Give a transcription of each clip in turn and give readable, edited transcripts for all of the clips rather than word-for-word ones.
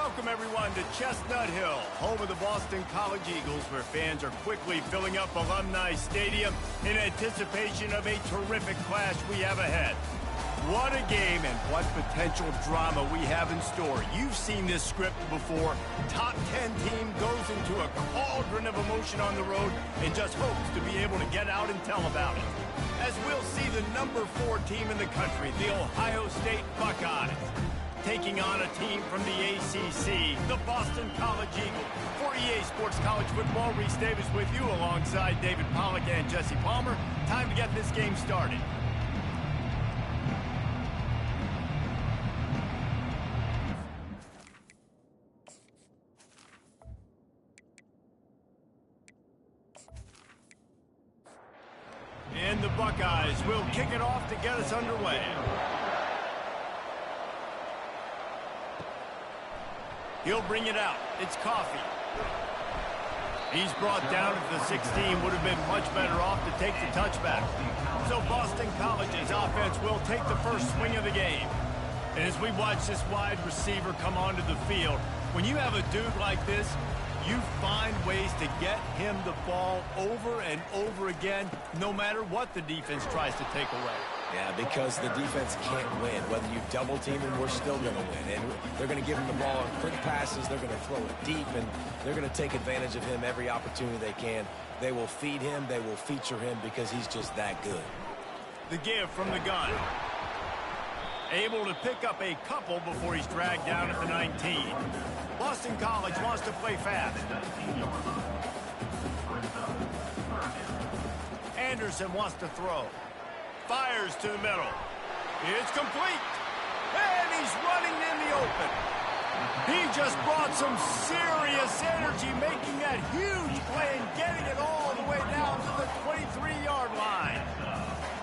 Welcome, everyone, to Chestnut Hill, home of the Boston College Eagles, where fans are quickly filling up Alumni Stadium in anticipation of a terrific clash we have ahead. What a game and what potential drama we have in store. You've seen this script before. Top 10 team goes into a cauldron of emotion on the road and just hopes to be able to get out and tell about it. As we'll see the number 4 team in the country, the Ohio State Buckeyes, taking on a team from the ACC, the Boston College Eagles. For EA Sports College Football, Reese Davis with you alongside David Pollack and Jesse Palmer. Time to get this game started. And the Buckeyes will kick it off to get us underway. He'll bring it out. It's Coffee. He's brought down at the 16. Would have been much better off to take the touchback. So Boston College's offense will take the first swing of the game. And as we watch this wide receiver come onto the field, when you have a dude like this, you find ways to get him the ball over and over again, no matter what the defense tries to take away. Yeah, because the defense can't win. Whether you double team him, we're still going to win. And they're going to give him the ball in quick passes. They're going to throw it deep, and they're going to take advantage of him every opportunity they can. They will feed him. They will feature him because he's just that good. The give from the gun. Able to pick up a couple before he's dragged down at the 19. Boston College wants to play fast. Anderson wants to throw. Fires to the middle. It's complete. And he's running in the open. He just brought some serious energy, making that huge play and getting it all the way down to the 23-yard line.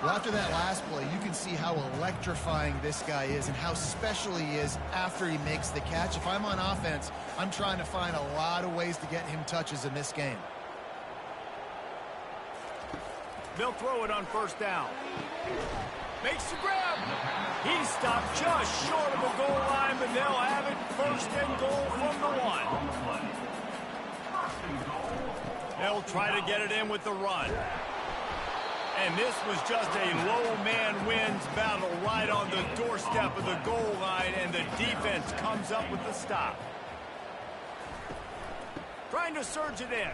Well, after that last play, you can see how electrifying this guy is and how special he is after he makes the catch. If I'm on offense, I'm trying to find a lot of ways to get him touches in this game. They'll throw it on first down. Makes the grab. He stopped just short of the goal line, but they'll have it first and goal from the 1. They'll try to get it in with the run. And this was just a low man wins battle right on the doorstep of the goal line, and the defense comes up with the stop. Trying to surge it in.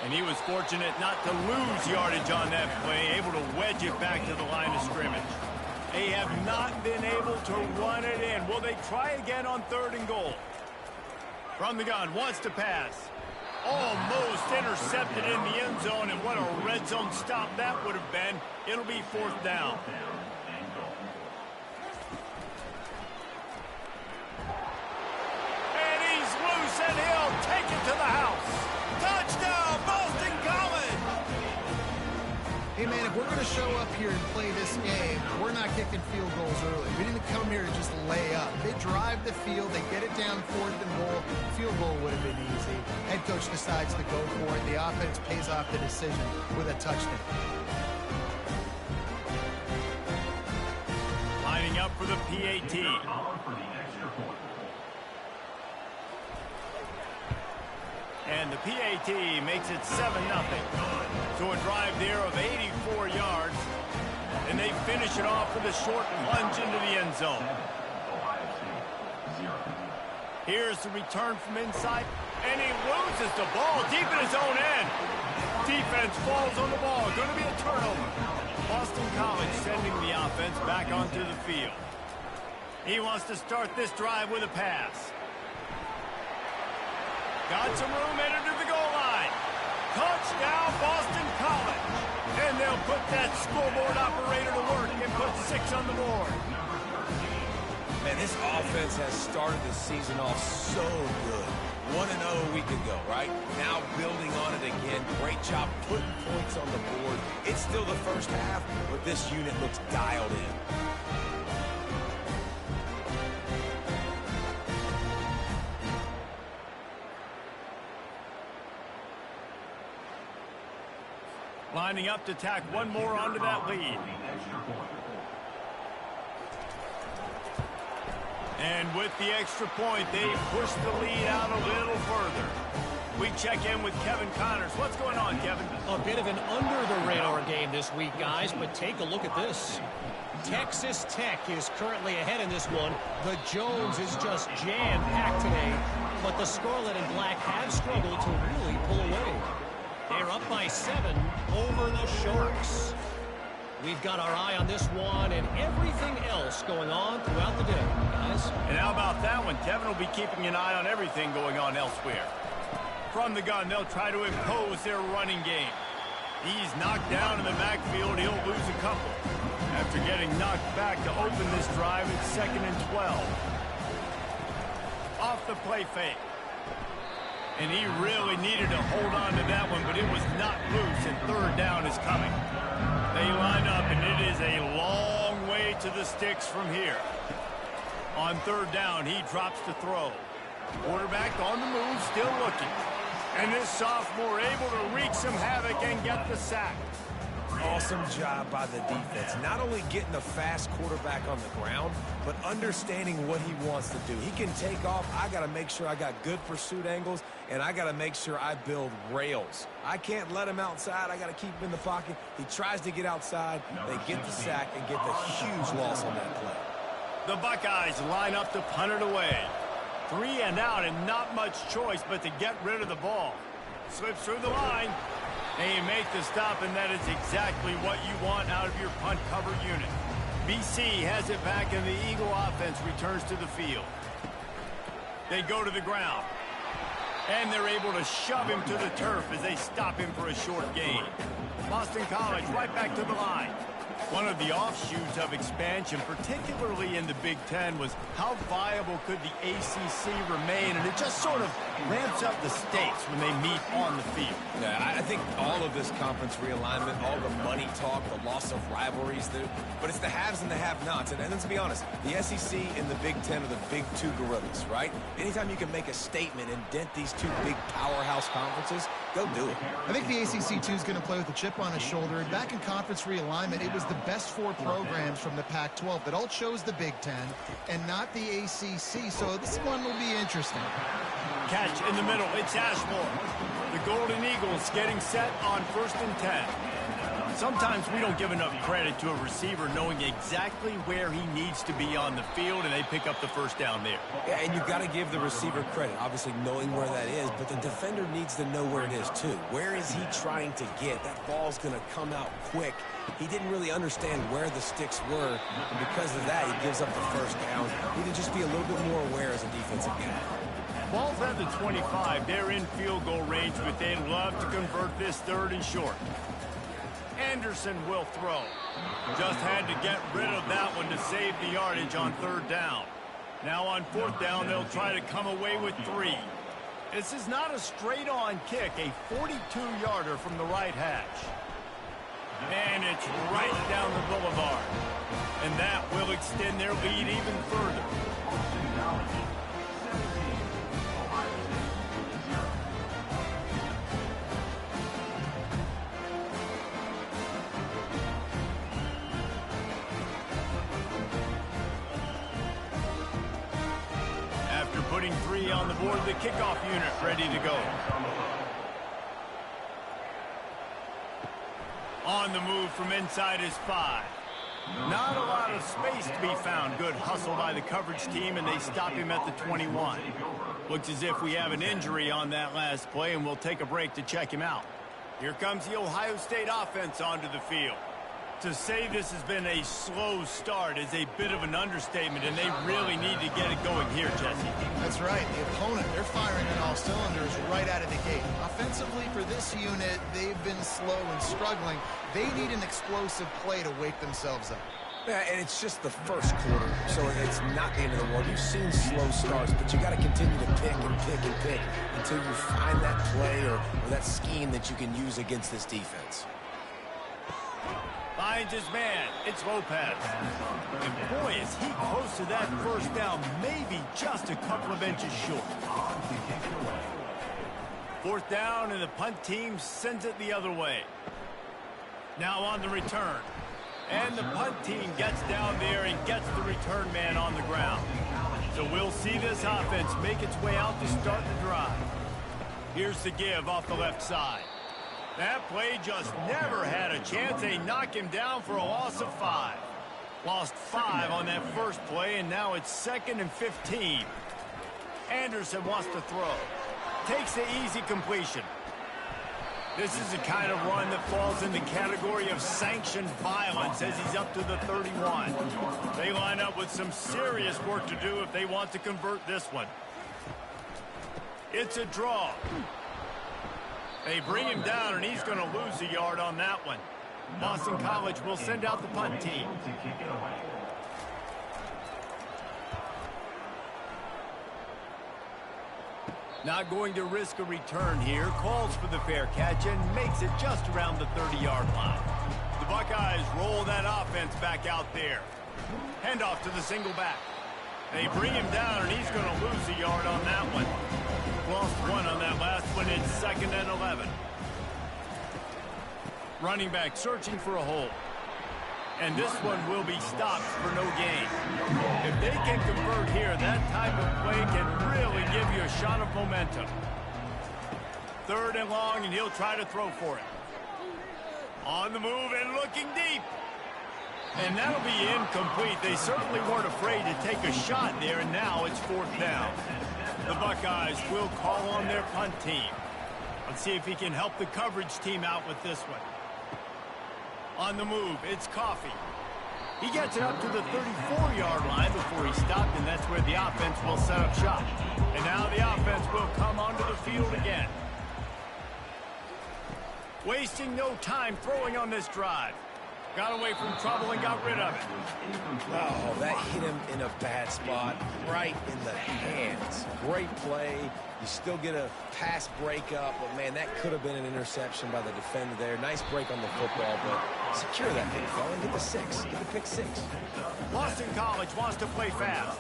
And he was fortunate not to lose yardage on that play, able to wedge it back to the line of scrimmage. They have not been able to run it in. Will they try again on 3rd and goal? From the gun, wants to pass. Almost intercepted in the end zone, and what a red zone stop that would have been. It'll be 4th down. And he's loose, and he'll take it to the house. Touchdown, Boston College! Hey, man, if we're going to show up here and play this game, we're not kicking field goals early. We didn't come here to just lay up. They drive the field. They get it down 4th and goal. Field goal would have been easy. Head coach decides to go for it. The offense pays off the decision with a touchdown. Lining up for the PAT. And the PAT makes it 7-0. So a drive there of 84 yards. And they finish it off with a short plunge into the end zone. Here's the return from inside. And he loses the ball deep in his own end. Defense falls on the ball. Going to be a turnover. Boston College sending the offense back onto the field. He wants to start this drive with a pass. Got some room headed to the goal line. Touchdown, Boston College. And they'll put that scoreboard operator to work and put 6 on the board. Man, this offense has started the season off so good. 1-0 a week ago, right? Now building on it again. Great job putting points on the board. It's still the first half, but this unit looks dialed in. Lining up to tack one more onto that lead. And with the extra point, they push the lead out a little further. We check in with Kevin Connors. What's going on, Kevin? A bit of an under-the-radar game this week, guys, but take a look at this. Texas Tech is currently ahead in this one. The Jones is just jam-packed today, but the Scarlet and Black have struggled to really pull away. They're up by 7 over the Sharks. We've got our eye on this one and everything else going on throughout the day, guys. And how about that one? Kevin will be keeping an eye on everything going on elsewhere. From the gun, they'll try to impose their running game. He's knocked down in the backfield. He'll lose a couple. After getting knocked back to open this drive, it's 2nd and 12. Off the play fake. And he really needed to hold on to that one, but it was not loose, and 3rd down is coming. They line up, and it is a long way to the sticks from here. On 3rd down, he drops to throw. Quarterback on the move, still looking. And this sophomore able to wreak some havoc and get the sack. Awesome job by the defense. Not only getting a fast quarterback on the ground, but understanding what he wants to do. He can take off. I got to make sure I got good pursuit angles, and I got to make sure I build rails. I can't let him outside. I got to keep him in the pocket. He tries to get outside. They get the sack and get the huge loss on that play. The Buckeyes line up to punt it away. 3 and out, and not much choice but to get rid of the ball. Slips through the line. They make the stop, and that is exactly what you want out of your punt cover unit. BC has it back, and the Eagle offense returns to the field. They go to the ground, and they're able to shove him to the turf as they stop him for a short gain. Boston College right back to the line. One of the offshoots of expansion, particularly in the Big Ten, was how viable could the ACC remain, and it just sort of ramps up the stakes when they meet on the field. Yeah, I think all of this conference realignment, all the money talk, the loss of rivalries, but it's the haves and the have-nots. And let's be honest, the SEC and the Big Ten are the big 2 gorillas, right? Anytime you can make a statement and dent these 2 big powerhouse conferences, go do it. I think the ACC, too, is going to play with a chip on his shoulder. And back in conference realignment, it was the best 4 programs from the Pac-12 that all chose the Big Ten and not the ACC. So this one will be interesting. Catch in the middle. It's Ashmore. The Golden Eagles getting set on 1st and 10. Sometimes we don't give enough credit to a receiver knowing exactly where he needs to be on the field, and they pick up the 1st down there. Yeah, and you've got to give the receiver credit, obviously knowing where that is, but the defender needs to know where it is too. Where is he trying to get? That ball's going to come out quick. He didn't really understand where the sticks were, and because of that, he gives up the 1st down. Need to just be a little bit more aware as a defensive guy. Ball's at the 25. They're in field goal range, but they'd love to convert this 3rd and short. Anderson will throw. Just had to get rid of that one to save the yardage on 3rd down. Now on 4th down, they'll try to come away with 3. This is not a straight-on kick, a 42-yarder from the right hash. And it's right down the boulevard. And that will extend their lead even further. Putting 3 on the board, the kickoff unit ready to go. On the move from inside is 5. Not a lot of space to be found. Good hustle by the coverage team, and they stop him at the 21. Looks as if we have an injury on that last play, and we'll take a break to check him out. Here comes the Ohio State offense onto the field. To say this has been a slow start is a bit of an understatement, and they really need to get it going here, Jesse. That's right. The opponent, they're firing on all cylinders right out of the gate. Offensively, for this unit, they've been slow and struggling. They need an explosive play to wake themselves up. Yeah, and it's just the 1st quarter, so it's not the end of the world. You've seen slow starts, but you got to continue to pick and pick and pick until you find that play or that scheme that you can use against this defense. Finds his man. It's Lopez. And boy, is he close to that 1st down, maybe just a couple of inches short. 4th down, and the punt team sends it the other way. Now on the return. And the punt team gets down there and gets the return man on the ground. So we'll see this offense make its way out to start the drive. Here's the give off the left side. That play just never had a chance. They knock him down for a loss of 5. Lost 5 on that first play, and now it's 2nd and 15. Anderson wants to throw. Takes the easy completion. This is the kind of run that falls in the category of sanctioned violence as he's up to the 31. They line up with some serious work to do if they want to convert this one. It's a draw. They bring him down, and he's going to lose a yard on that one. Boston College will send out the punt team. Not going to risk a return here. Calls for the fair catch and makes it just around the 30-yard line. The Buckeyes roll that offense back out there. Handoff to the single back. They bring him down, and he's going to lose a yard on that one. Lost 1 on that last one. It's 2nd and 11. Running back searching for a hole. And this one will be stopped for no gain. If they can convert here, that type of play can really give you a shot of momentum. 3rd and long, and he'll try to throw for it. On the move and looking deep. And that'll be incomplete. They certainly weren't afraid to take a shot there, and now it's 4th down. The Buckeyes will call on their punt team. Let's see if he can help the coverage team out with this one. On the move, it's Coffee. He gets it up to the 34-yard line before he stopped, and that's where the offense will set up shop. And now the offense will come onto the field again. Wasting no time throwing on this drive. Got away from trouble and got rid of it. Oh, that hit him in a bad spot, right in the hands. Great play. You still get a pass breakup, but, man, that could have been an interception by the defender there. Nice break on the football, but secure that big fella and get the 6. Get the pick 6. Boston College wants to play fast.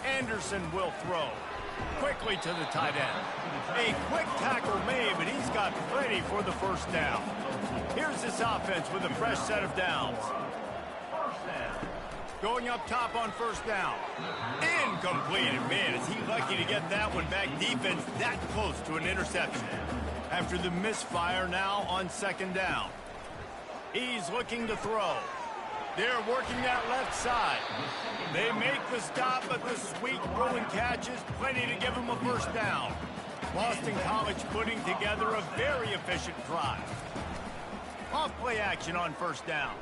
Anderson will throw. Quickly to the tight end. A quick tackle made, but he's got plenty for the 1st down. Here's this offense with a fresh set of downs. Going up top on 1st down. Incomplete. And man, is he lucky to get that one back. Defense that close to an interception. After the misfire, now on 2nd down. He's looking to throw. They're working that left side. They make the stop, but the sweet rolling catch is plenty to give them a 1st down. Boston College putting together a very efficient drive. Off play action on 1st down.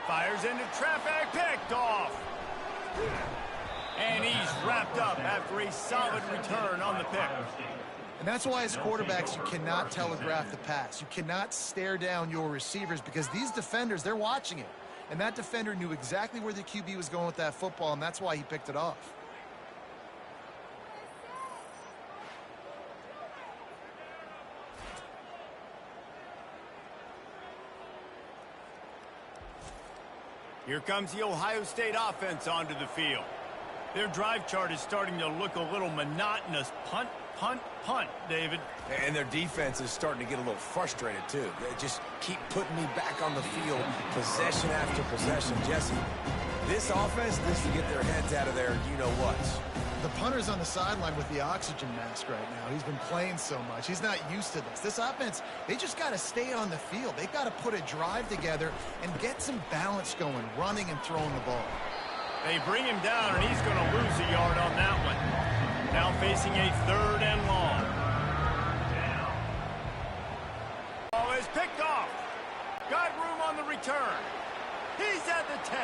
Fires into traffic, picked off. And he's wrapped up after a solid return on the pick. And that's why as quarterbacks, you cannot telegraph the pass. You cannot stare down your receivers because these defenders, they're watching it. And that defender knew exactly where the QB was going with that football, and that's why he picked it off. Here comes the Ohio State offense onto the field. Their drive chart is starting to look a little monotonous. Punt, punt, punt, David. And their defense is starting to get a little frustrated, too. They just keep putting me back on the field, possession after possession. Jesse, this offense needs to get their heads out of their you-know-whats. The punter's on the sideline with the oxygen mask right now. He's been playing so much. He's not used to this. This offense, they just got to stay on the field. They've got to put a drive together and get some balance going, running and throwing the ball. They bring him down, and he's going to lose a yard on that one. Now facing a 3rd and long. Ball is picked off. Got room on the return. He's at the 10.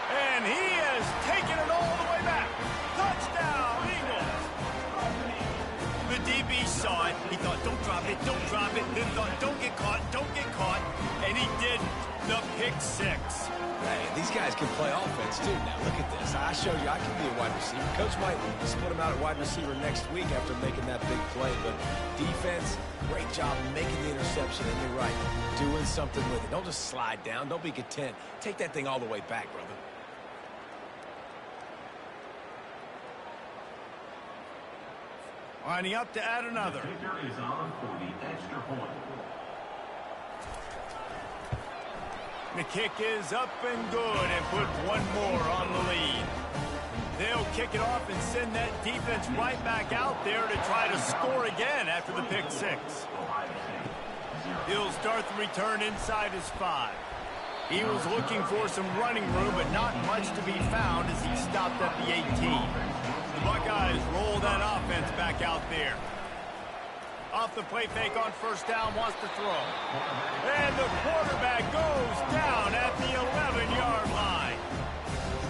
And he has taken it all the way back. Touchdown, Eagles. The DB saw it. He thought, don't drop it, don't drop it. Then thought, don't get caught, don't get caught. And he didn't. The pick 6. Hey, these guys can play offense, too. Now, look at this. I showed you I can be a wide receiver. Coach might split him out at wide receiver next week after making that big play. But defense, great job making the interception. And you're right, doing something with it. Don't just slide down. Don't be content. Take that thing all the way back, brother. Lining up to add another. The kick is up and good and put one more on the lead. They'll kick it off and send that defense right back out there to try to score again after the pick six. He'll start the return inside his 5. He was looking for some running room, but not much to be found as he stopped at the 18. The Buckeyes roll that offense back out there. Off the play fake on first down, wants to throw. And the quarterback goes down at the 11-yard line.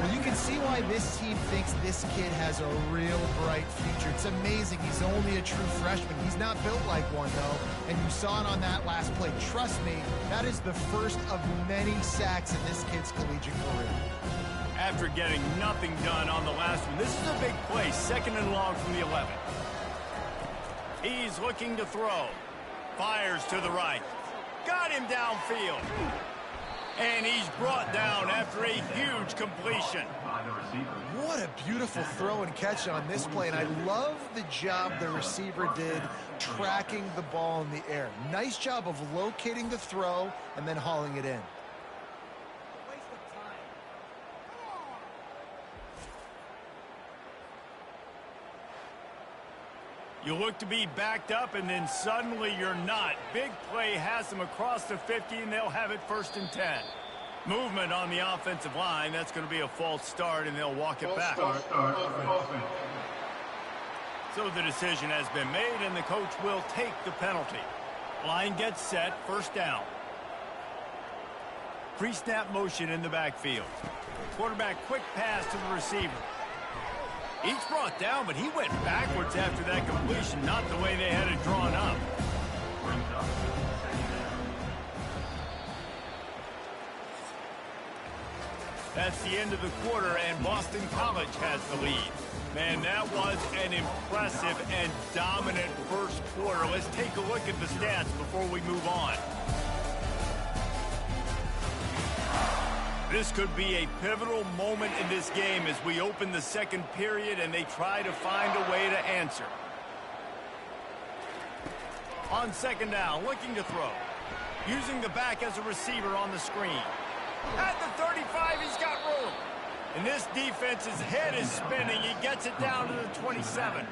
Well, you can see why this team thinks this kid has a real bright future. It's amazing. He's only a true freshman. He's not built like one, though. And you saw it on that last play. Trust me, that is the first of many sacks in this kid's collegiate career. After getting nothing done on the last one, this is a big play. 2nd and long from the 11. He's looking to throw. Fires to the right. Got him downfield. And he's brought down after a huge completion. What a beautiful throw and catch on this play. And I love the job the receiver did tracking the ball in the air. Nice job of locating the throw and then hauling it in. You look to be backed up, and then suddenly you're not. Big play has them across the 50, and they'll have it 1st and 10. Movement on the offensive line. That's going to be a false start, and they'll walk it back. So the decision has been made, and the coach will take the penalty. Line gets set, 1st down. Pre-snap motion in the backfield. Quarterback quick pass to the receiver. He's brought down, but he went backwards after that completion, not the way they had it drawn up. That's the end of the quarter, and Boston College has the lead. Man, that was an impressive and dominant first quarter. Let's take a look at the stats before we move on. This could be a pivotal moment in this game as we open the 2nd period and they try to find a way to answer. On 2nd down, looking to throw. Using the back as a receiver on the screen. At the 35, he's got room. And this defense's head is spinning. He gets it down to the 27.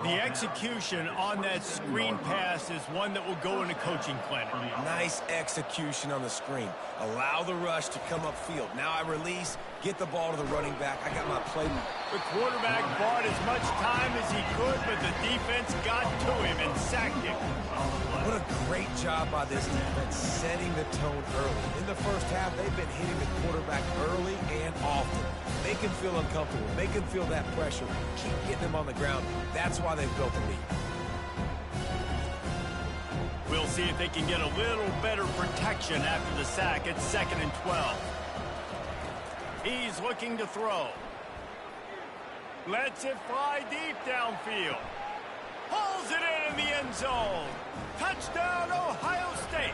The execution on that screen pass is one that will go in a coaching clinic. Nice execution on the screen. Allow the rush to come upfield. Now I release, get the ball to the running back. I got my play. The quarterback bought as much time as he could, but the defense got to him and sacked him. What a great job by this defense setting the tone early. In the first half, they've been hitting the quarterback early and often. Make him feel uncomfortable. Make him feel that pressure. Keep getting him on the ground. That's why they've built the lead. We'll see if they can get a little better protection after the sack at 2nd and 12. He's looking to throw. Lets it fly deep downfield. Pulls it in the end zone. Touchdown, Ohio State.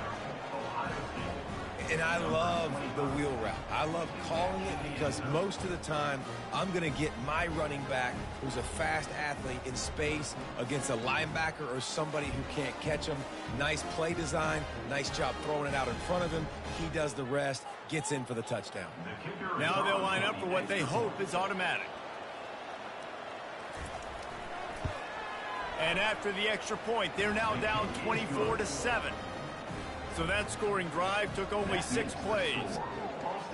And I love the wheel route. I love calling it because most of the time I'm going to get my running back who's a fast athlete in space against a linebacker or somebody who can't catch him. Nice play design. Nice job throwing it out in front of him. He does the rest, gets in for the touchdown. Now they'll line up for what they hope is automatic. And after the extra point, they're now down 24-7. So that scoring drive took only 6 plays.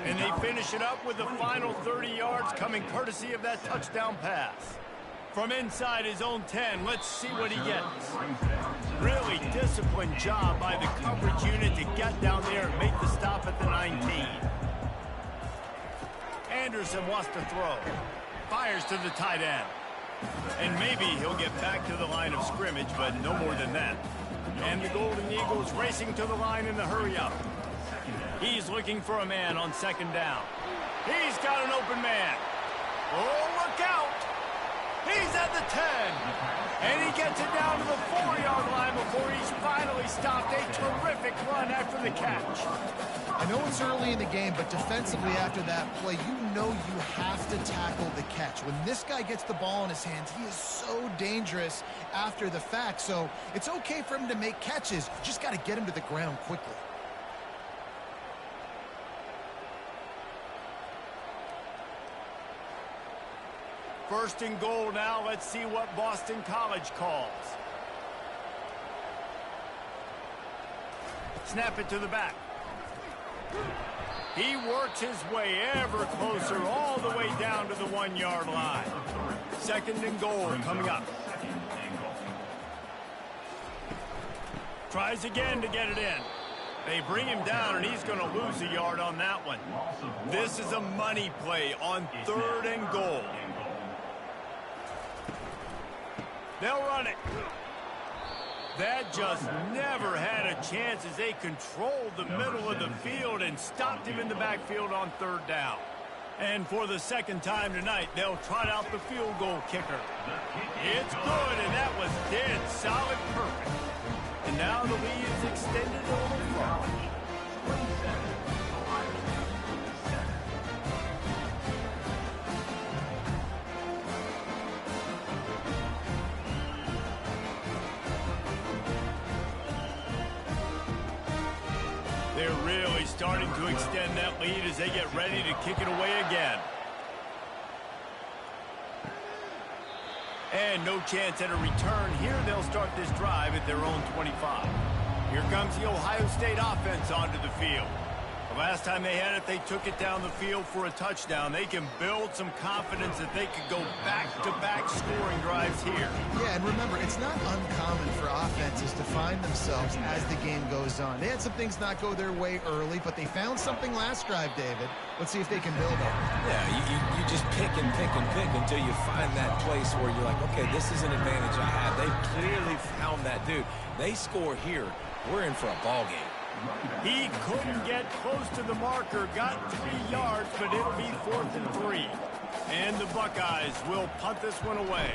And they finish it up with the final 30 yards coming courtesy of that touchdown pass. From inside his own 10, let's see what he gets. Really disciplined job by the coverage unit to get down there and make the stop at the 19. Anderson wants to throw. Fires to the tight end. And maybe he'll get back to the line of scrimmage, but no more than that. And the Golden Eagles racing to the line in the hurry-up. He's looking for a man on 2nd down. He's got an open man. Oh, look out! He's at the 10. And he gets it down to the 4-yard line before he's finally stopped. A terrific run after the catch. I know it's early in the game, but defensively after that play, you know you have to tackle the catch. When this guy gets the ball in his hands, he is so dangerous after the fact. So it's okay for him to make catches. You just got to get him to the ground quickly. First and goal now. Let's see what Boston College calls. Snap it to the back. He works his way ever closer all the way down to the 1-yard line. Second and goal coming up. Tries again to get it in. They bring him down, and he's going to lose a yard on that one. This is a money play on third and goal. They'll run it. That just never had a chance as they controlled the middle of the field and stopped him in the backfield on third down. And for the second time tonight, they'll trot out the field goal kicker. It's good, and that was dead solid perfect. And now the lead is extended a little further. They're really starting to extend that lead as they get ready to kick it away again. And no chance at a return here. They'll start this drive at their own 25. Here comes the Ohio State offense onto the field. The last time they had it, they took it down the field for a touchdown. They can build some confidence that they could go back-to-back scoring drives here. Yeah, and remember, it's not uncommon for offenses to find themselves as the game goes on. They had some things not go their way early, but they found something last drive, David. Let's see if they can build on it. Yeah, you just pick and pick and pick until you find that place where you're like, okay, this is an advantage I have. They clearly found that dude. They score here. We're in for a ball game. He couldn't get close to the marker, got 3 yards, but it'll be 4th and 3. And the Buckeyes will punt this one away.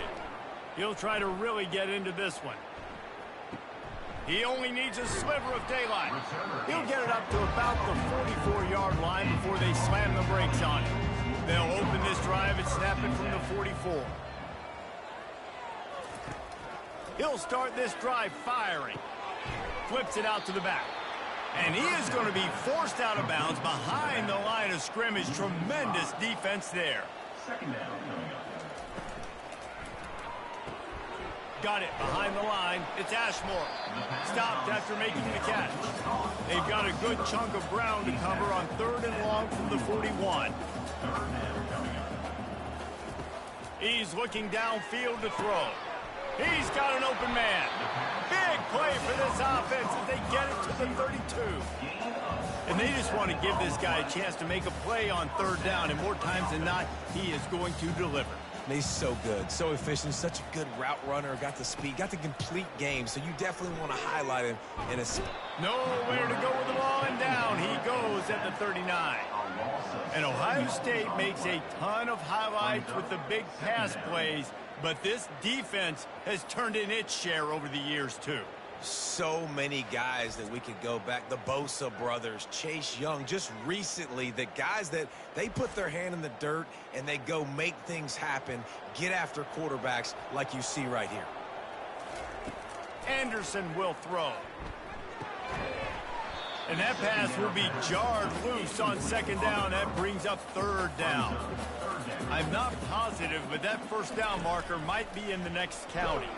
He'll try to really get into this one. He only needs a sliver of daylight. He'll get it up to about the 44-yard line before they slam the brakes on it. They'll open this drive and snap it from the 44. He'll start this drive firing. Flips it out to the back. And he is going to be forced out of bounds behind the line of scrimmage. Tremendous defense there. Got it behind the line. It's Ashmore. Stopped after making the catch. They've got a good chunk of ground to cover on 3rd and long from the 41. He's looking downfield to throw. He's got an open man. Big play for this offense as they get it to the 32. And they just want to give this guy a chance to make a play on 3rd down, and more times than not, he is going to deliver. He's so good, so efficient, such a good route runner, got the speed, got the complete game, so you definitely want to highlight him in a... Nowhere to go with the ball, and down he goes at the 39. And Ohio State makes a ton of highlights with the big pass plays, but this defense has turned in its share over the years, too. So many guys that we could go back. The Bosa brothers, Chase Young, just recently, the guys that they put their hand in the dirt and they go make things happen, get after quarterbacks like you see right here. Anderson will throw. And that pass will be jarred loose on 2nd down. That brings up 3rd down. I'm not positive, but that 1st down marker might be in the next county.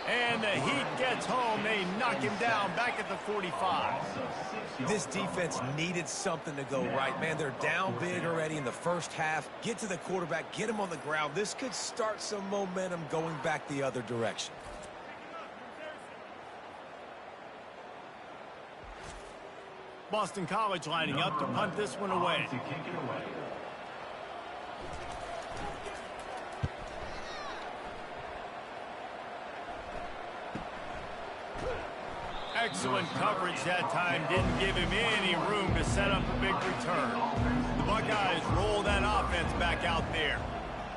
And the Heat gets home. They knock him down back at the 45. This defense needed something to go right. Man, they're down big already in the first half. Get to the quarterback, get him on the ground. This could start some momentum going back the other direction. Boston College lining up to punt this one away. Excellent coverage that time. Didn't give him any room to set up a big return. The Buckeyes roll that offense back out there.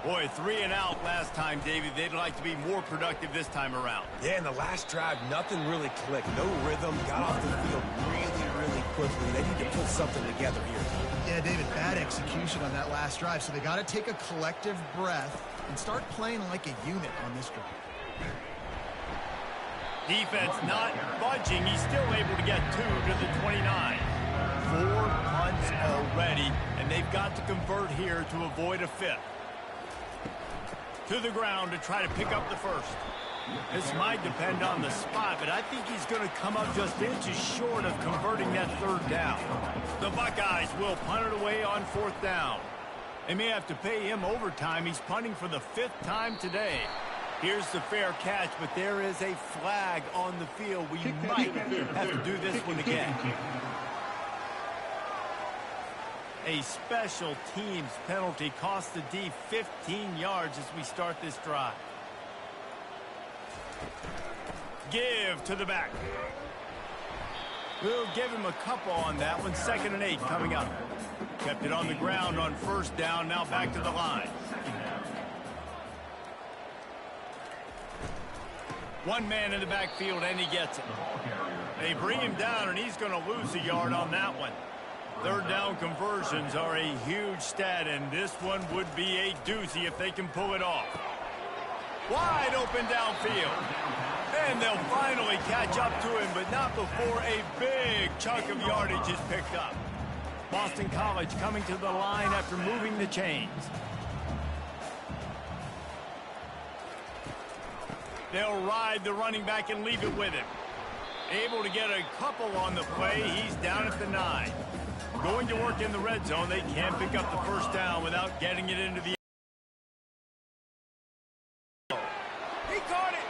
Boy, 3 and out last time, David. They'd like to be more productive this time around. Yeah, in the last drive, nothing really clicked. No rhythm. Got off the field really quickly. They need to put something together here. Yeah, David, bad execution on that last drive. So they got to take a collective breath and start playing like a unit on this drive. Defense not budging. He's still able to get 2 to the 29. 4 punts already, and they've got to convert here to avoid a 5th. To the ground to try to pick up the first. This might depend on the spot, but I think he's going to come up just inches short of converting that third down. The Buckeyes will punt it away on fourth down. They may have to pay him overtime. He's punting for the 5th time today. Here's the fair catch, but there is a flag on the field. We might have to do this one again. A special teams penalty cost the D 15 yards as we start this drive. Give to the back. We'll give him a couple on that one. 2nd and 8 coming up. Kept it on the ground on first down. Now back to the line. One man in the backfield, and he gets it. They bring him down, and he's going to lose a yard on that one. 3rd down conversions are a huge stat, and this one would be a doozy if they can pull it off. Wide open downfield. Then they'll finally catch up to him, but not before a big chunk of yardage is picked up. Boston College coming to the line after moving the chains. They'll ride the running back and leave it with him. Able to get a couple on the play. He's down at the 9. Going to work in the red zone. They can't pick up the first down without getting it into the... He caught it.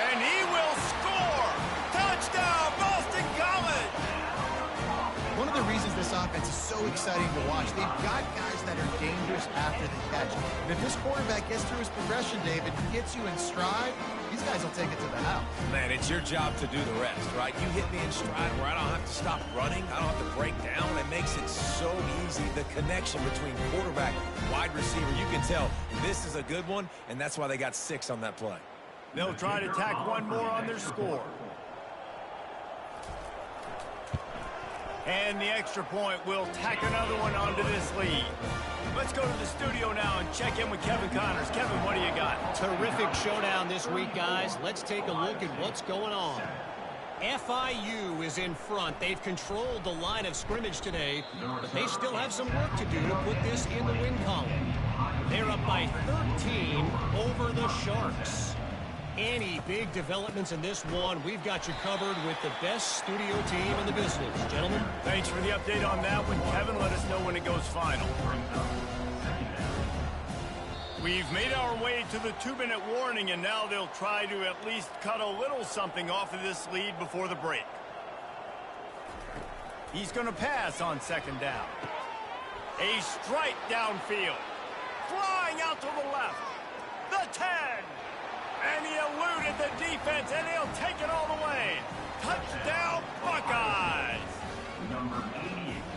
And he will score. Touchdown, Boston College. One of the reasons this offense is so exciting to watch, they've got guys that are dangerous after the catch. And if this quarterback gets through his progression, David, and gets you in stride, these guys will take it to the house. Man, it's your job to do the rest, right? You hit me in stride where I don't have to stop running. I don't have to break down. It makes it so easy. The connection between quarterback and wide receiver, you can tell this is a good one, and that's why they got 6 on that play. They'll try to tack one more on their score. And the extra point will tack another one onto this lead. Let's go to the studio now and check in with Kevin Connors. Kevin, what do you got? Terrific showdown this week, guys. Let's take a look at what's going on. FIU is in front. They've controlled the line of scrimmage today, but they still have some work to do to put this in the win column. They're up by 13 over the Sharks. Any big developments in this one, we've got you covered with the best studio team in the business. Gentlemen. Thanks for the update on that one, Kevin. Let us know when it goes final. We've made our way to the 2-minute warning, and now they'll try to at least cut a little something off of this lead before the break. He's going to pass on 2nd down. A strike downfield. Flying out to the left. The 10. And he eluded the defense, and he'll take it all the way. Touchdown, Buckeyes.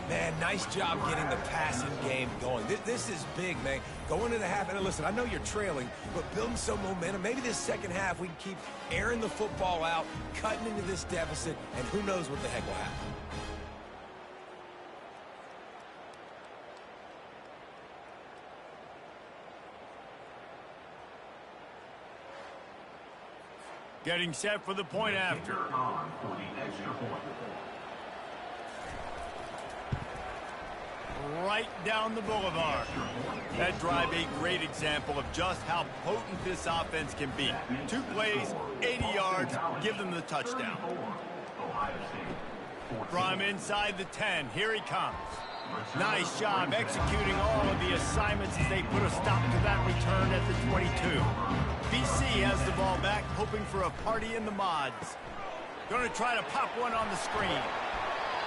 Man, nice job getting the passing game going. This is big, man. Going into the half, and listen, I know you're trailing, but building some momentum. Maybe this second half we can keep airing the football out, cutting into this deficit, and who knows what the heck will happen. Getting set for the point after. Right down the boulevard. That drive a great example of just how potent this offense can be. 2 plays, 80 yards, give them the touchdown. From inside the 10, here he comes. Nice job executing all of the assignments as they put a stop to that return at the 22. BC has the ball back, hoping for a party in the mods. Going to try to pop one on the screen.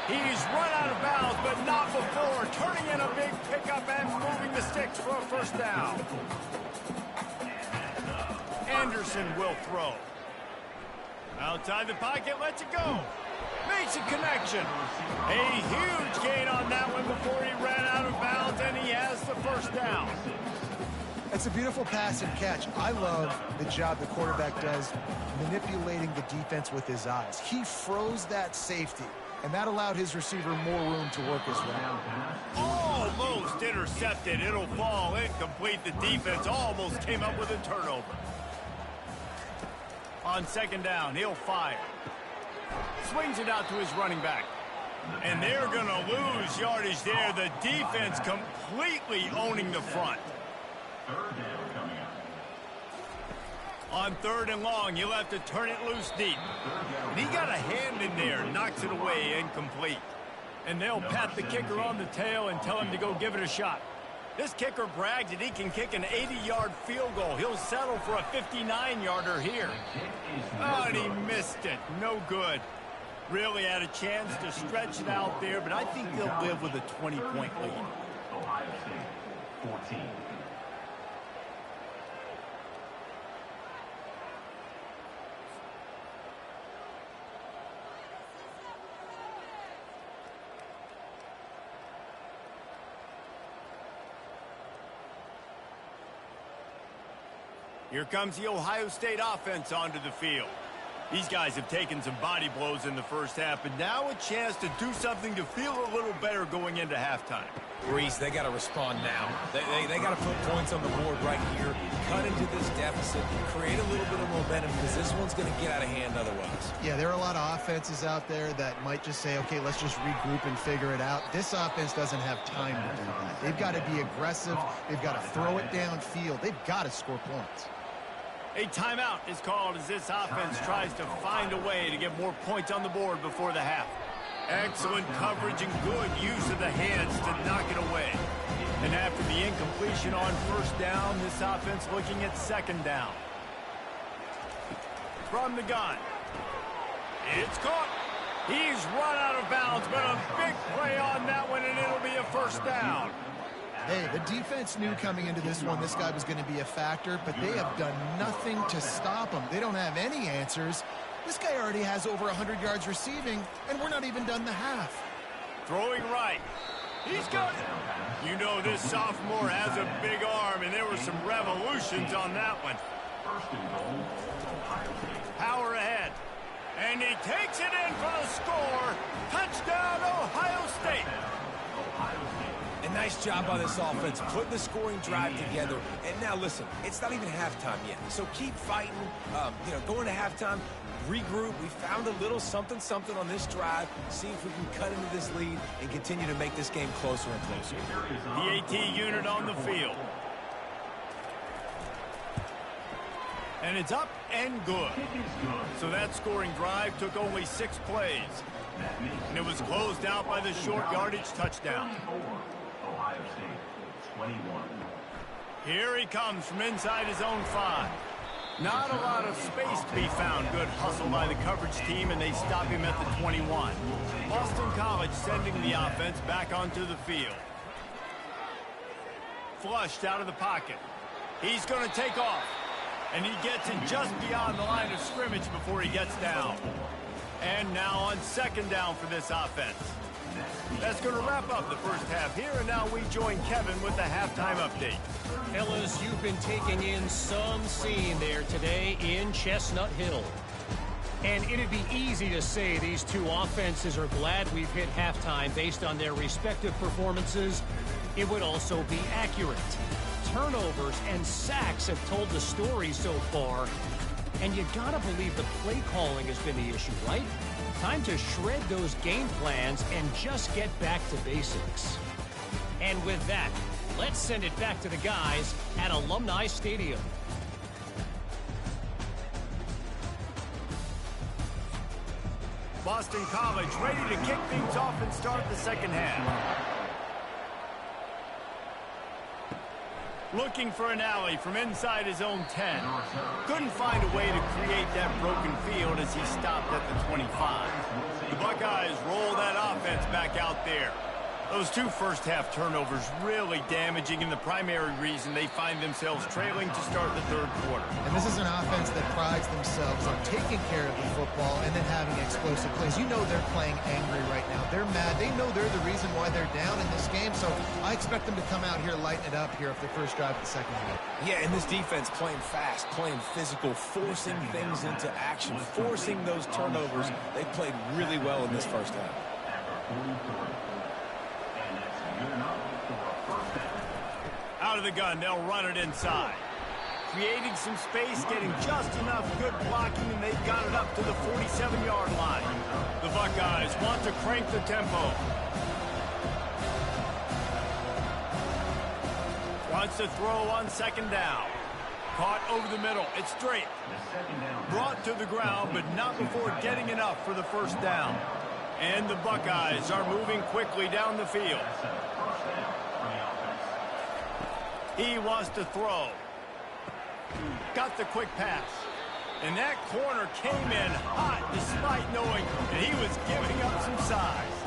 He's run out of bounds, but not before. Turning in a big pickup and moving the sticks for a first down. Anderson will throw. Outside the pocket, lets it go. Makes a connection. A huge gain on that one before he ran out of bounds, and he has the first down. It's a beautiful pass and catch. I love the job the quarterback does manipulating the defense with his eyes. He froze that safety, and that allowed his receiver more room to work his route. Almost intercepted. It'll fall incomplete. The defense almost came up with a turnover. On 2nd down, he'll fire. Swings it out to his running back. And they're going to lose yardage there. The defense completely owning the front. On 3rd and long, he'll have to turn it loose deep. And he got a hand in there, knocks it away, incomplete. And they'll pat the kicker on the tail and tell him to go give it a shot. This kicker brags that he can kick an 80-yard field goal. He'll settle for a 59-yarder here. Oh, and he missed it. No good. Really had a chance to stretch it out there, but I think they'll live with a 20-point lead. Ohio State, 14. Here comes the Ohio State offense onto the field. These guys have taken some body blows in the first half, but now a chance to do something to feel a little better going into halftime. Reese, they got to respond now. They got to put points on the board right here, cut into this deficit, create a little bit of momentum, because this one's going to get out of hand otherwise. Yeah, there are a lot of offenses out there that might just say, okay, let's just regroup and figure it out. This offense doesn't have time to do that. They've got to be aggressive. They've got to throw it downfield. They've got to score points. A timeout is called as this offense tries to find a way to get more points on the board before the half. Excellent coverage and good use of the hands to knock it away. And after the incompletion on 1st down, this offense looking at 2nd down. From the gun. It's caught. He's run out of bounds, but a big play on that one, and it'll be a 1st down. Hey, the defense knew coming into this one this guy was going to be a factor, but they have done nothing to stop him. They don't have any answers. This guy already has over 100 yards receiving, and we're not even done the half. Throwing right. He's got it. You know this sophomore has a big arm, and there were some revolutions on that one. Power ahead. And he takes it in for the score. Touchdown, Ohio State. A nice job by this offense, putting the scoring drive together. And now, listen, it's not even halftime yet. So keep fighting, going to halftime, regroup. We found a little something on this drive. See if we can cut into this lead and continue to make this game closer and closer. The AT unit on the field. And it's up and good. So that scoring drive took only 6 plays. And it was closed out by the short yardage touchdown. Ohio State, 21. Here he comes from inside his own 5. Not a lot of space to be found. Good hustle by the coverage team, and they stop him at the 21. Boston College sending the offense back onto the field. Flushed out of the pocket. He's going to take off. And he gets it just beyond the line of scrimmage before he gets down. And now on 2nd down for this offense. That's going to wrap up the first half here, and now we join Kevin with the halftime update. Fellas, you've been taking in some scene there today in Chestnut Hill. And it'd be easy to say these two offenses are glad we've hit halftime based on their respective performances. It would also be accurate. Turnovers and sacks have told the story so far. And you gotta believe the play calling has been the issue, right? Time to shred those game plans and just get back to basics. And with that, let's send it back to the guys at Alumni Stadium. Boston College ready to kick things off and start the 2nd half. Looking for an alley from inside his own 10. Couldn't find a way to create that broken field as he stopped at the 25. The Buckeyes roll that offense back out there. Those 2 first-half turnovers really damaging, and the primary reason they find themselves trailing to start the 3rd quarter. And this is an offense that prides themselves on taking care of the football and then having explosive plays. You know they're playing angry right now. They're mad. They know they're the reason why they're down in this game, so I expect them to come out here, lighten it up here for the first drive of the 2nd half. Yeah, and this defense playing fast, playing physical, forcing things into action, forcing those turnovers. They played really well in this first half. Out of the gun, they'll run it inside. Creating some space, getting just enough good blocking, and they've got it up to the 47-yard line. The Buckeyes want to crank the tempo. Wants to throw on 2nd down. Caught over the middle. It's straight. Brought to the ground, but not before getting enough for the first down. And the Buckeyes are moving quickly down the field. He wants to throw. Got the quick pass. And that corner came in hot despite knowing that he was giving up some size.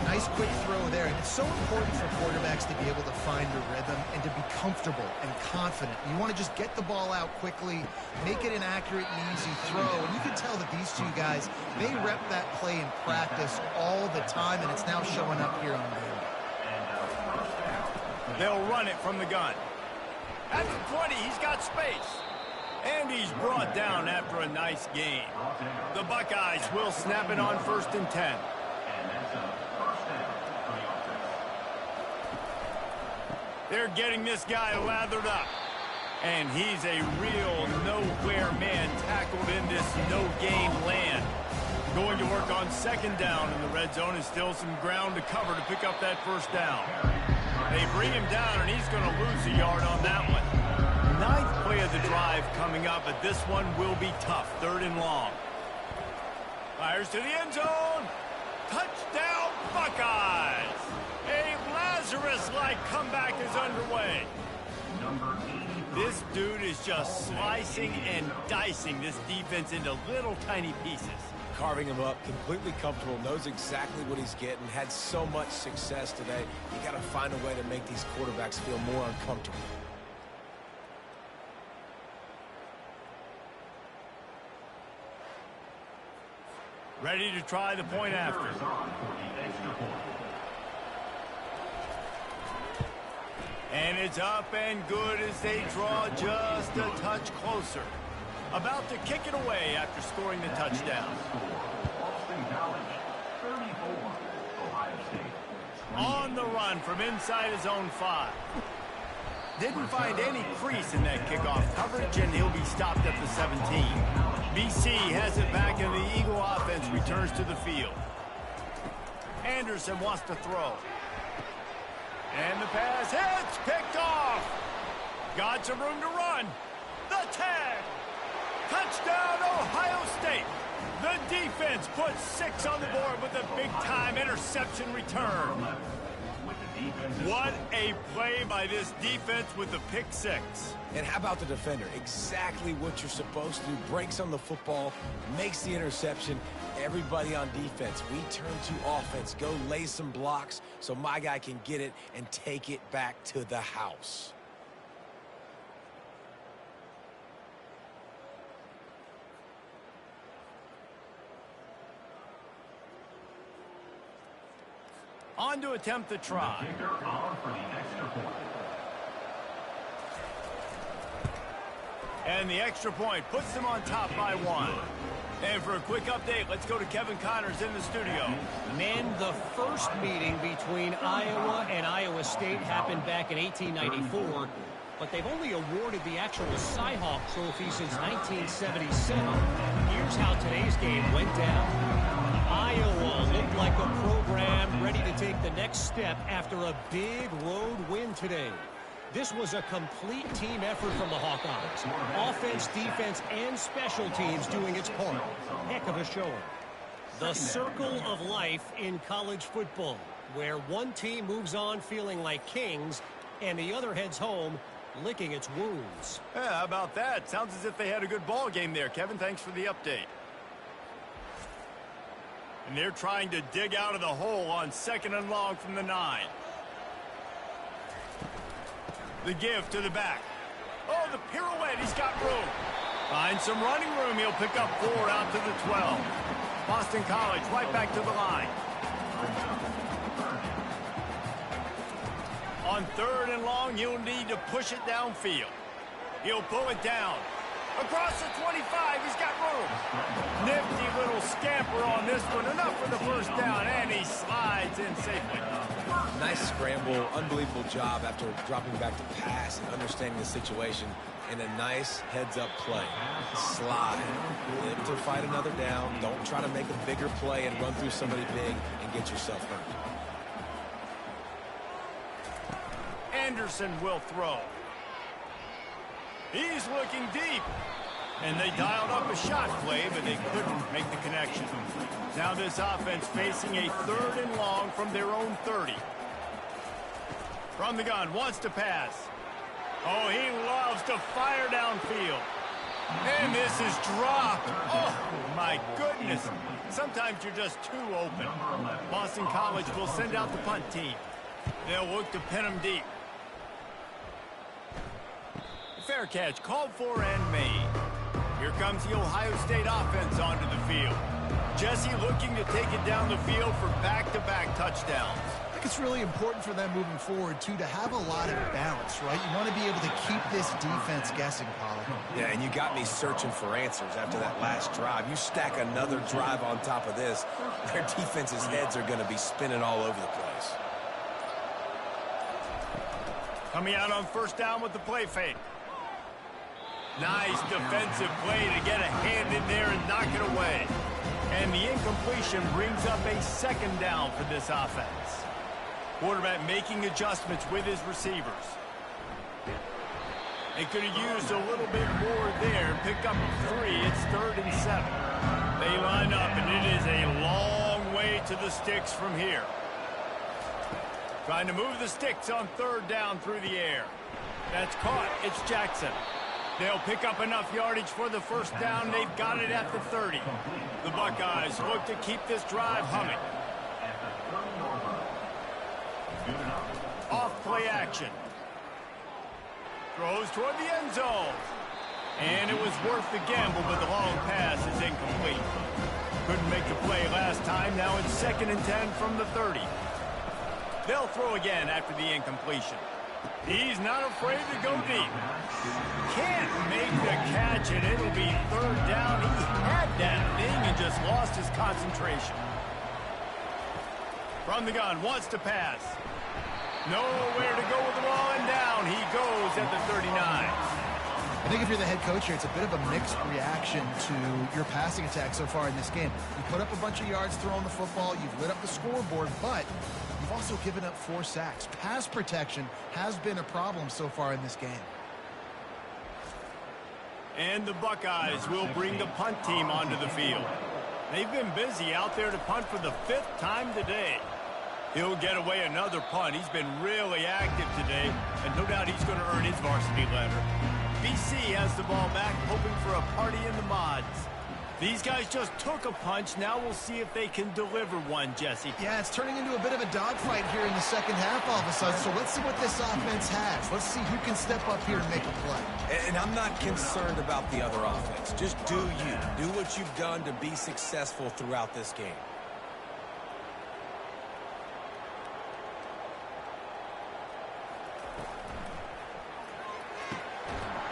Nice quick throw there. And it's so important for quarterbacks to be able to find a rhythm and to be comfortable and confident. You want to just get the ball out quickly, make it an accurate and easy throw. And you can tell that these two guys, they rep that play in practice all the time, and it's now showing up here on video. They'll run it from the gun. At the 20, he's got space. And he's brought down after a nice gain. The Buckeyes will snap it on 1st and 10. They're getting this guy lathered up. And he's a real nowhere man tackled in this no-game land. Going to work on 2nd down in the red zone, and still some ground to cover to pick up that first down. They bring him down, and he's going to lose a yard on that one. 9th play of the drive coming up, but this one will be tough. 3rd and long. Fires to the end zone. Touchdown, Buckeyes! A Lazarus-like comeback is underway. This dude is just slicing and dicing this defense into little tiny pieces. Carving him up, completely comfortable, knows exactly what he's getting, had so much success today. You got to find a way to make these quarterbacks feel more uncomfortable. Ready to try the point after. And it's up and good as they draw just a touch closer. About to kick it away after scoring the touchdown. On the run from inside his own 5. Didn't find any crease in that kickoff coverage, and he'll be stopped at the 17. BC has it back, and the Eagle offense returns to the field. Anderson wants to throw. And the pass hits, picked off. Got some room to run. The tag. Touchdown, Ohio State. The defense puts 6 on the board with a big-time interception return. What a play by this defense with the pick 6. And how about the defender? Exactly what you're supposed to do. Breaks on the football, makes the interception. Everybody on defense, we turn to offense. Go lay some blocks so my guy can get it and take it back to the house. On to attempt the try. And the extra point puts them on top by 1. And for a quick update, let's go to Kevin Connors in the studio. Men, the first meeting between Iowa and Iowa State happened back in 1894, but they've only awarded the actual Cy-Hawk trophy since 1977. Here's how today's game went down. Iowa looked like a program ready to take the next step after a big road win today. This was a complete team effort from the Hawkeyes. Offense, defense, and special teams doing its part. Heck of a showing. The circle of life in college football, where one team moves on feeling like kings and the other heads home licking its wounds. Yeah, how about that? Sounds as if they had a good ball game there, Kevin. Thanks for the update. And they're trying to dig out of the hole on 2nd and long from the 9. The give to the back. Oh, the pirouette. He's got room. Finds some running room. He'll pick up 4 out to the 12. Boston College right back to the line. On 3rd and long, he'll need to push it downfield. He'll pull it down. Across the 25, he's got room. Nifty little scamper on this one. Enough for the first down, and he slides in safely. Nice scramble, unbelievable job after dropping back to pass and understanding the situation, and a nice heads-up play. Slide. Live to fight another down. Don't try to make a bigger play and run through somebody big and get yourself hurt. Anderson will throw. He's looking deep. And they dialed up a shot play, but they couldn't make the connection. Now this offense facing a 3rd and long from their own 30. From the gun, wants to pass. Oh, he loves to fire downfield. And this is dropped. Oh, my goodness. Sometimes you're just too open. Boston College will send out the punt team. They'll look to pin him deep. Fair catch, called for and made. Here comes the Ohio State offense onto the field. Jesse looking to take it down the field for back-to-back touchdowns. I think it's really important for them moving forward, too, to have a lot of balance, right? You want to be able to keep this defense guessing, Paul. Yeah, and you got me searching for answers after that last drive. You stack another drive on top of this, their defense's heads are going to be spinning all over the place. Coming out on 1st down with the play fake. Nice defensive play to get a hand in there and knock it away. And the incompletion brings up a 2nd down for this offense. Quarterback making adjustments with his receivers. They could have used a little bit more there. Pick up 3. It's 3rd and 7. They line up, and it is a long way to the sticks from here. Trying to move the sticks on 3rd down through the air. That's caught. It's Jackson. They'll pick up enough yardage for the 1st down. They've got it at the 30. The Buckeyes look to keep this drive humming. Off play action. Throws toward the end zone. And it was worth the gamble, but the long pass is incomplete. Couldn't make the play last time. Now it's 2nd and 10 from the 30. They'll throw again after the incompletion. He's not afraid to go deep. Can't make the catch, and it'll be 3rd down. He had that thing and just lost his concentration. From the gun, wants to pass. Nowhere to go with the ball, and down he goes at the 39. I think if you're the head coach here, it's a bit of a mixed reaction to your passing attack so far in this game. You put up a bunch of yards throwing the football, you've lit up the scoreboard, but you've also given up 4 sacks. Pass protection has been a problem so far in this game. And the Buckeyes will bring the punt team onto the field. They've been busy out there to punt for the 5th time today. He'll get away another punt. He's been really active today, and no doubt he's going to earn his varsity letter. BC has the ball back, hoping for a party in the mods. These guys just took a punch. Now we'll see if they can deliver one, Jesse. Yeah, it's turning into a bit of a dogfight here in the 2nd half all of a sudden. So let's see what this offense has. Let's see who can step up here and make a play. And I'm not concerned about the other offense. Just do you. Do what you've done to be successful throughout this game.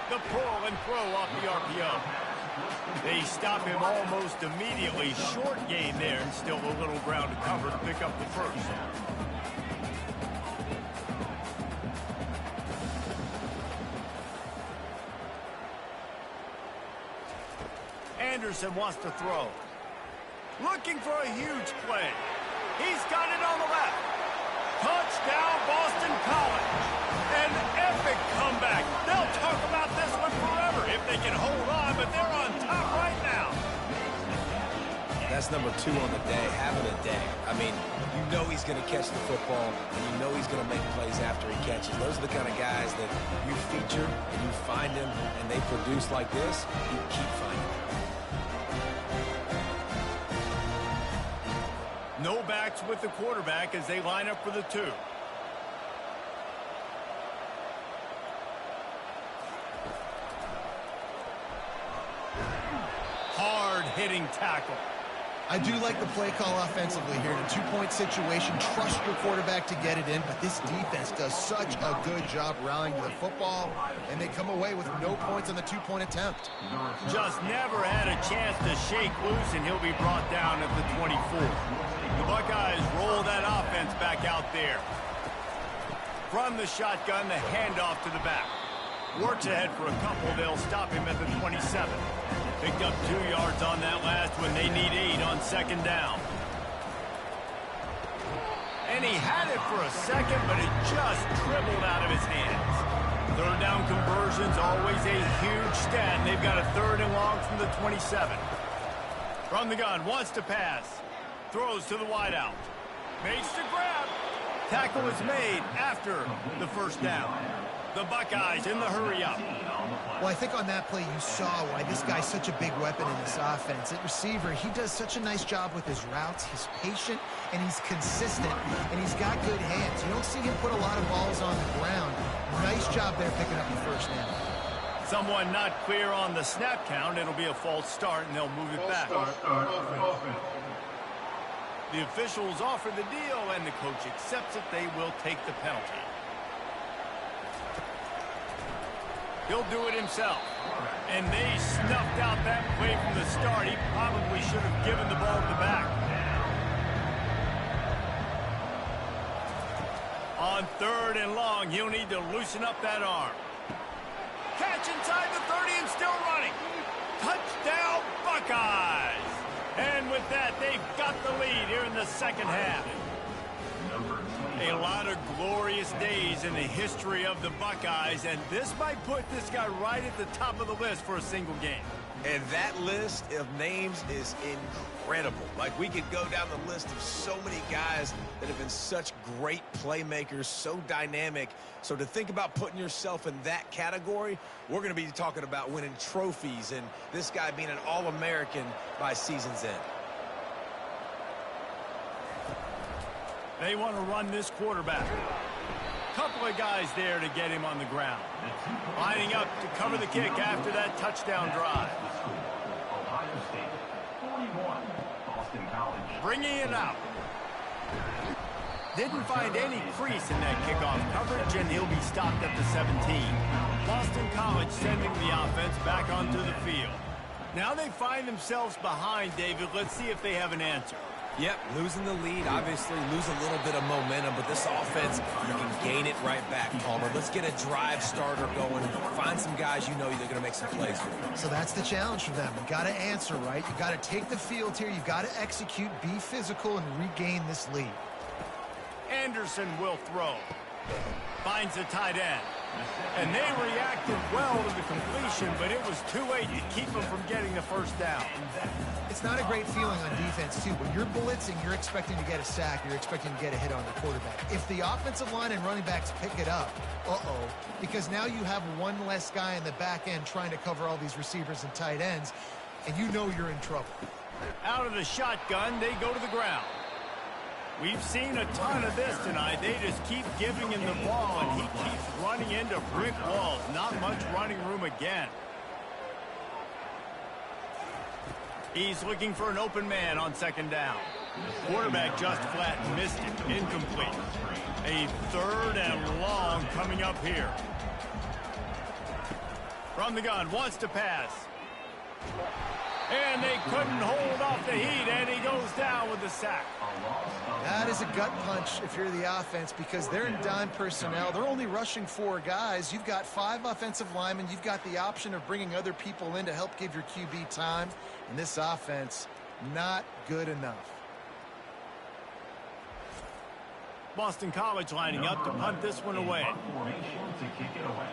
The pull and throw off the RPO. They stop him almost immediately. Short gain there, and still a little ground to cover to pick up the 1st. Anderson wants to throw. Looking for a huge play. He's got it on the left. Touchdown, Boston College. An epic comeback. They'll talk about this one forever if they can hold on, but they're on top right now. That's number 2 on the day, having a day. I mean, you know he's going to catch the football, and you know he's going to make plays after he catches. Those are the kind of guys that you feature, and you find them, and they produce like this, you keep finding them. No backs with the quarterback as they line up for the 2. Hard-hitting tackle. I do like the play call offensively here. In a 2-point situation, trust your quarterback to get it in, but this defense does such a good job rallying to the football, and they come away with no points on the 2-point attempt. Just never had a chance to shake loose, and he'll be brought down at the 24. The Buckeyes roll that offense back out there. From the shotgun, the handoff to the back. Works ahead for a couple. They'll stop him at the 27. Picked up 2 yards on that last one. They need 8 on 2nd down. And he had it for a second, but it just dribbled out of his hands. Third down conversion's always a huge stat, and they've got a 3rd and long from the 27. From the gun, wants to pass. Throws to the wideout. Makes the grab. Tackle is made after the 1st down. The Buckeyes in the hurry-up. Well, I think on that play you saw why this guy's such a big weapon in this offense. At receiver, he does such a nice job with his routes. He's patient, and he's consistent, and he's got good hands. You don't see him put a lot of balls on the ground. Nice job there picking up the 1st down. Someone not clear on the snap count. It'll be a false start, and they'll move it back. The officials offer the deal, and the coach accepts it. They will take the penalty. He'll do it himself. And they snuffed out that play from the start. He probably should have given the ball to the back. On 3rd and long, he'll need to loosen up that arm. Catch inside the 30 and still running. Touchdown, Buckeyes! And with that, they've got the lead here in the 2nd half. A lot of glorious days in the history of the Buckeyes, and this might put this guy right at the top of the list for a single game. And that list of names is incredible. Like, we could go down the list of so many guys that have been such great playmakers, so dynamic. So to think about putting yourself in that category, we're going to be talking about winning trophies and this guy being an All-American by season's end. They want to run this quarterback. Couple of guys there to get him on the ground. Lining up to cover the kick after that touchdown drive. Ohio State, 41. Boston College. Bringing it out. Didn't find any crease in that kickoff coverage, and he'll be stopped at the 17. Boston College sending the offense back onto the field. Now they find themselves behind, David. Let's see if they have an answer. Yep, losing the lead, obviously lose a little bit of momentum, but this offense, you can gain it right back, Palmer. Let's get a drive starter going. Find some guys you know they're going to make some plays for. So that's the challenge for them. You got to answer right. You got to take the field here. You got to execute, be physical, and regain this lead. Anderson will throw. Finds the tight end. And they reacted well to the completion, but it was too late to keep them from getting the 1st down. It's not a great feeling on defense, too. When you're blitzing, you're expecting to get a sack. You're expecting to get a hit on the quarterback. If the offensive line and running backs pick it up, because now you have one less guy in the back end trying to cover all these receivers and tight ends, and you know you're in trouble. Out of the shotgun, they go to the ground. We've seen a ton of this tonight. They just keep giving him the ball, and he keeps running into brick walls. Not much running room again. He's looking for an open man on 2nd down. Quarterback just flat missed it. Incomplete. A 3rd and long coming up here. From the gun, wants to pass. And they couldn't hold off the heat, and he goes down with the sack. That is a gut punch if you're the offense, because they're in dime personnel. They're only rushing 4 guys. You've got 5 offensive linemen. You've got the option of bringing other people in to help give your QB time. And this offense, not good enough. Boston College lining up to punt this one away. Formation to kick it away.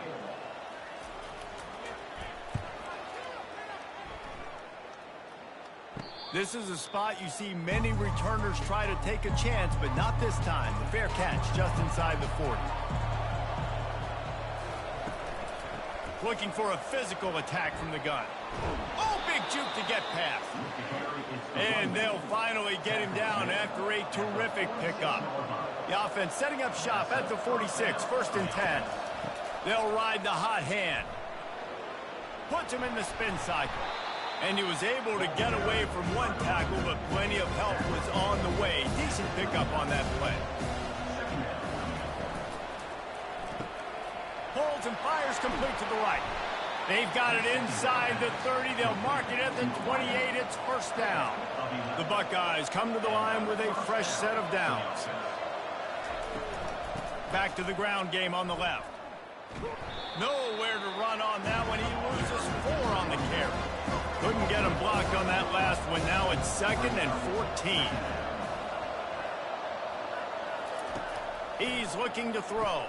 This is a spot you see many returners try to take a chance, but not this time. The fair catch just inside the 40. Looking for a physical attack from the gun. Oh, big juke to get past. And they'll finally get him down after a terrific pickup. The offense setting up shop at the 46, 1st and 10. They'll ride the hot hand. Puts him in the spin cycle. And he was able to get away from one tackle, but plenty of help was on the way. Decent pickup on that play. Pulls and fires complete to the right. They've got it inside the 30. They'll mark it at the 28. It's 1st down. The Buckeyes come to the line with a fresh set of downs. Back to the ground game on the left. Nowhere to run on that one. He loses 4 on the carry. Couldn't get him blocked on that last one. Now it's 2nd and 14. He's looking to throw.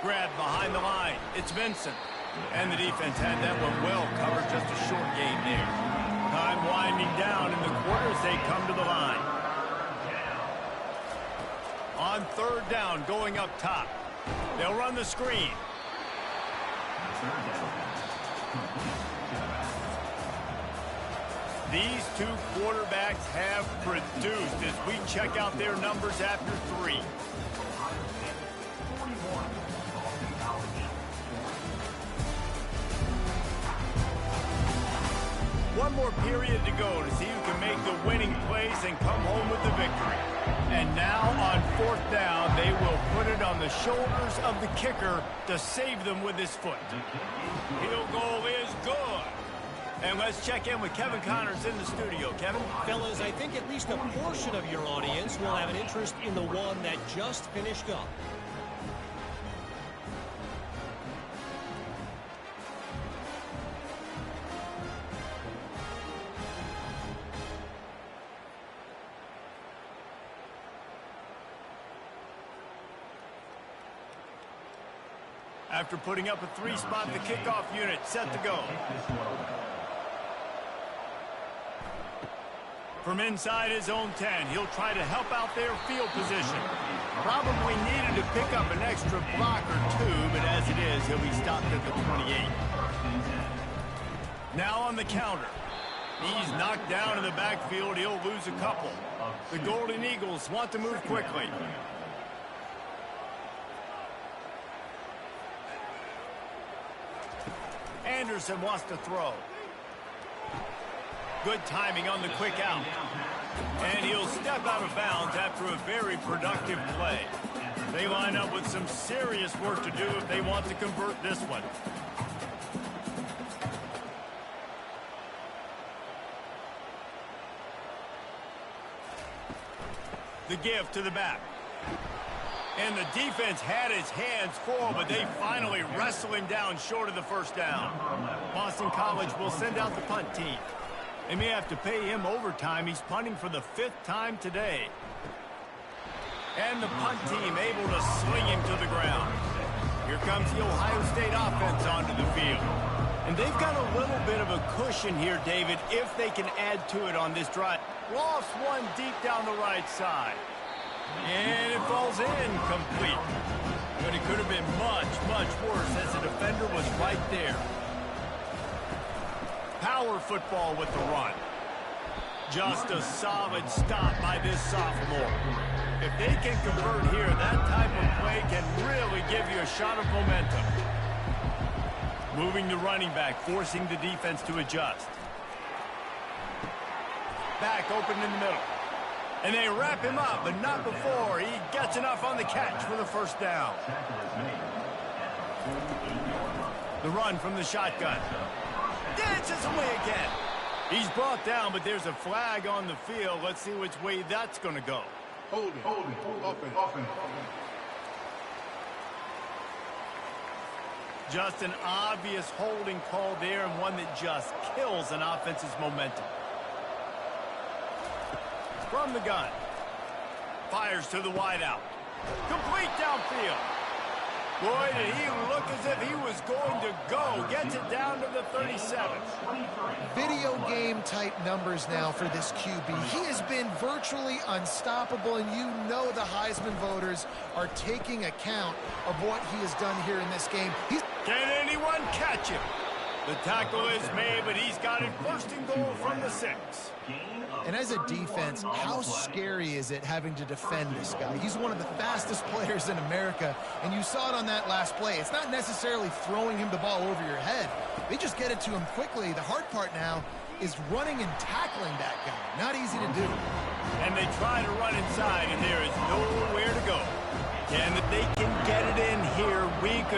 grab behind the line. It's Vincent. And the defense had that one well covered, just a short game there. Time winding down in the quarter as they come to the line. On third down, going up top. They'll run the screen. These two quarterbacks have produced as we check out their numbers after 3. One more period to go to see who can make the winning plays and come home with the victory. And now on fourth down, they will put it on the shoulders of the kicker to save them with his foot. Field goal is good. And let's check in with Kevin Connors in the studio. Kevin? Fellas, I think at least a portion of your audience will have an interest in the one that just finished up. After putting up a 3-spot, the kickoff unit set to go. From inside his own 10, he'll try to help out their field position. Probably needed to pick up an extra block or 2, but as it is, he'll be stopped at the 28. Now on the counter. He's knocked down in the backfield. He'll lose a couple. The Golden Eagles want to move quickly. Anderson wants to throw. Good timing on the quick out. And he'll step out of bounds after a very productive play. They line up with some serious work to do if they want to convert this one. The give to the back. And the defense had his hands full, but they finally wrestle him down short of the first down. Boston College will send out the punt team. They may have to pay him overtime. He's punting for the 5th time today. And the punt team able to sling him to the ground. Here comes the Ohio State offense onto the field. And they've got a little bit of a cushion here, David, if they can add to it on this drive. Lost one deep down the right side. And it falls in complete. But it could have been much, much worse as the defender was right there. Power football with the run. Just a solid stop by this sophomore. If they can convert here, that type of play can really give you a shot of momentum. Moving the running back, forcing the defense to adjust. Back open in the middle. And they wrap him up, but not before he gets enough on the catch for the first down. The run from the shotgun. Dances away again. He's brought down, but there's a flag on the field. Let's see which way that's going to go. Hold it. Just an obvious holding call there, and one that just kills an offense's momentum. From the gun. Fires to the wideout. Complete downfield. Boy, did he look as if he was going to go. Gets it down to the 37. Video game type numbers now for this QB. He has been virtually unstoppable, and you know the Heisman voters are taking account of what he has done here in this game. Can anyone catch him? The tackle is made, but he's got it first and goal from the 6. And as a defense, how scary is it having to defend this guy? He's one of the fastest players in America, and you saw it on that last play. It's not necessarily throwing him the ball over your head. They just get it to him quickly. The hard part now is running and tackling that guy. Not easy to do. And they try to run inside, and there is nowhere to go. And if they can get it in here, we could